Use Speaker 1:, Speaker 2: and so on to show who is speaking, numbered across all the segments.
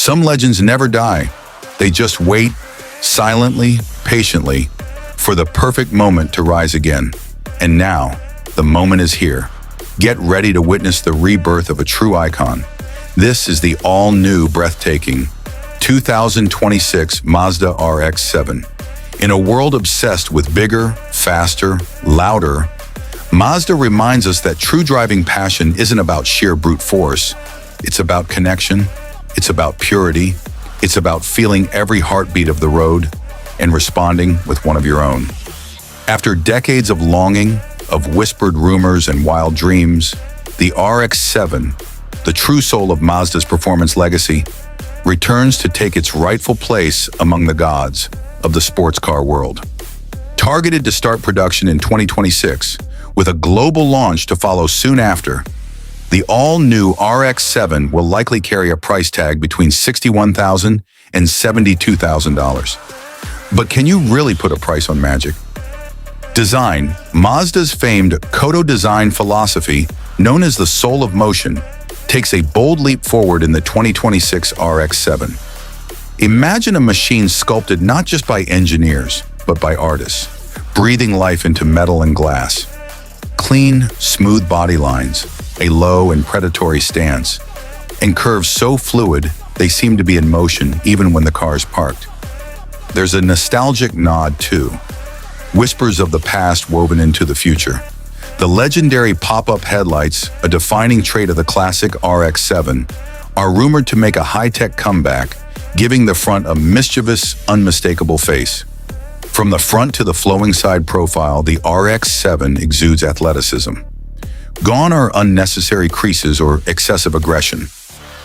Speaker 1: Some legends never die. They just wait, silently, patiently, for the perfect moment to rise again. And now, the moment is here. Get ready to witness the rebirth of a true icon. This is the all-new, breathtaking 2026 Mazda RX-7. In a world obsessed with bigger, faster, louder, Mazda reminds us that true driving passion isn't about sheer brute force. It's about connection, it's about purity, it's about feeling every heartbeat of the road and responding with one of your own. After decades of longing, of whispered rumors and wild dreams, the RX-7, the true soul of Mazda's performance legacy, returns to take its rightful place among the gods of the sports car world. Targeted to start production in 2026, with a global launch to follow soon after, the all-new RX-7 will likely carry a price tag between $61,000 and $72,000. But can you really put a price on magic? Design. Mazda's famed Kodo design philosophy, known as the soul of motion, takes a bold leap forward in the 2026 RX-7. Imagine a machine sculpted not just by engineers, but by artists, breathing life into metal and glass. Clean, smooth body lines, a low and predatory stance, and curves so fluid they seem to be in motion even when the car is parked. There's a nostalgic nod too, whispers of the past woven into the future. The legendary pop-up headlights, a defining trait of the classic RX-7, are rumored to make a high-tech comeback, giving the front a mischievous, unmistakable face. From the front to the flowing side profile, the RX-7 exudes athleticism. Gone are unnecessary creases or excessive aggression.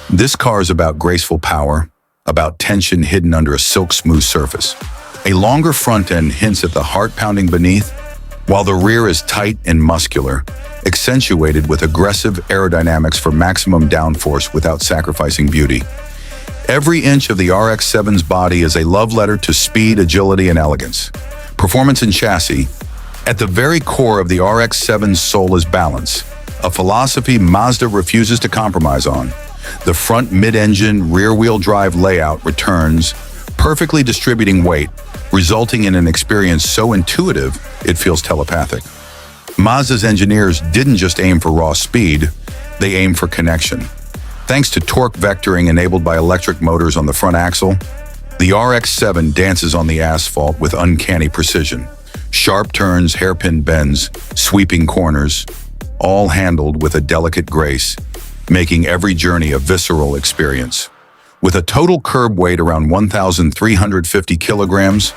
Speaker 1: This car is about graceful power, about tension hidden under a silk-smooth surface. A longer front end hints at the heart pounding beneath, while the rear is tight and muscular, accentuated with aggressive aerodynamics for maximum downforce without sacrificing beauty. Every inch of the RX-7's body is a love letter to speed, agility, and elegance. Performance and chassis. At the very core of the RX-7's soul is balance, a philosophy Mazda refuses to compromise on. The front mid-engine, rear-wheel drive layout returns, perfectly distributing weight, resulting in an experience so intuitive it feels telepathic. Mazda's engineers didn't just aim for raw speed, they aimed for connection. Thanks to torque vectoring enabled by electric motors on the front axle, the RX-7 dances on the asphalt with uncanny precision. Sharp turns, hairpin bends, sweeping corners, all handled with a delicate grace, making every journey a visceral experience. With a total curb weight around 1,350 kilograms,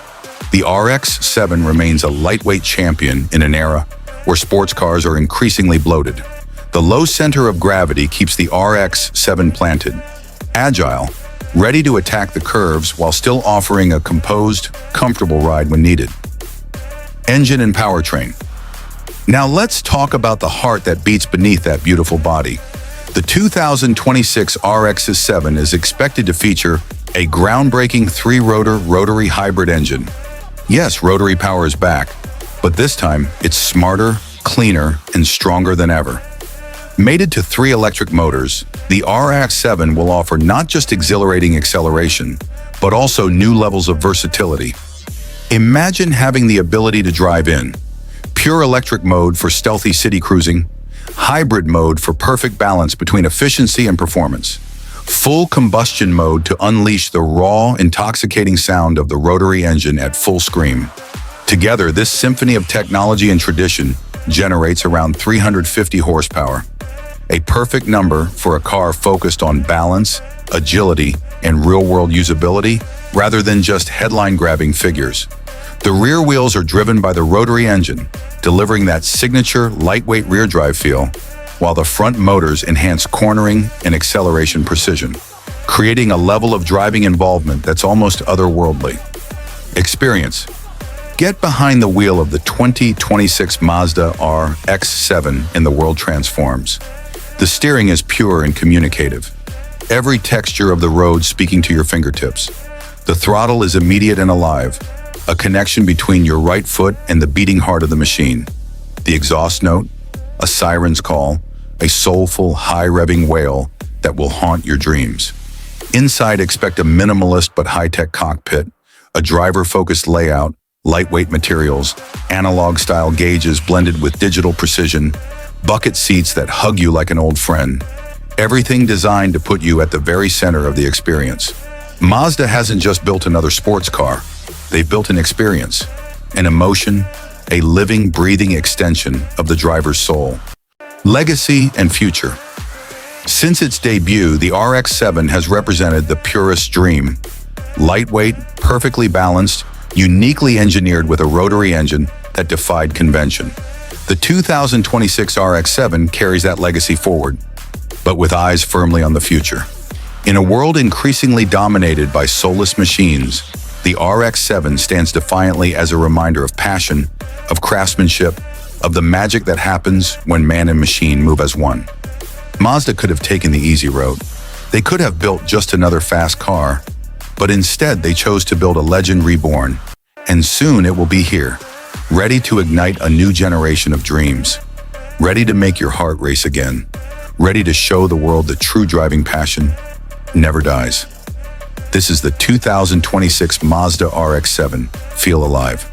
Speaker 1: the RX-7 remains a lightweight champion in an era where sports cars are increasingly bloated. The low center of gravity keeps the RX-7 planted, agile, ready to attack the curves while still offering a composed, comfortable ride when needed. Engine and powertrain. Now let's talk about the heart that beats beneath that beautiful body. The 2026 RX-7 is expected to feature a groundbreaking three-rotor rotary hybrid engine. Yes, rotary power is back, but this time it's smarter, cleaner, and stronger than ever. Mated to 3 electric motors, the RX-7 will offer not just exhilarating acceleration, but also new levels of versatility. Imagine having the ability to drive in pure electric mode for stealthy city cruising, hybrid mode for perfect balance between efficiency and performance, full combustion mode to unleash the raw, intoxicating sound of the rotary engine at full scream. Together, this symphony of technology and tradition generates around 350 horsepower. A perfect number for a car focused on balance, agility, and real-world usability, rather than just headline-grabbing figures. The rear wheels are driven by the rotary engine, delivering that signature lightweight rear drive feel, while the front motors enhance cornering and acceleration precision, creating a level of driving involvement that's almost otherworldly. Experience. Get behind the wheel of the 2026 Mazda RX-7 and the world transforms. The steering is pure and communicative, every texture of the road speaking to your fingertips. The throttle is immediate and alive, a connection between your right foot and the beating heart of the machine. The exhaust note, a siren's call, a soulful, high-revving wail that will haunt your dreams. Inside, expect a minimalist but high-tech cockpit, a driver-focused layout, lightweight materials, analog-style gauges blended with digital precision, bucket seats that hug you like an old friend. Everything designed to put you at the very center of the experience. Mazda hasn't just built another sports car. They've built an experience, an emotion, a living, breathing extension of the driver's soul. Legacy and future. Since its debut, the RX-7 has represented the purest dream. Lightweight, perfectly balanced, uniquely engineered with a rotary engine that defied convention. The 2026 RX-7 carries that legacy forward, but with eyes firmly on the future. In a world increasingly dominated by soulless machines, the RX-7 stands defiantly as a reminder of passion, of craftsmanship, of the magic that happens when man and machine move as one. Mazda could have taken the easy road. They could have built just another fast car, but instead they chose to build a legend reborn. And soon it will be here, ready to ignite a new generation of dreams, ready to make your heart race again, ready to show the world that true driving passion never dies. This is the 2026 Mazda RX-7. Feel alive.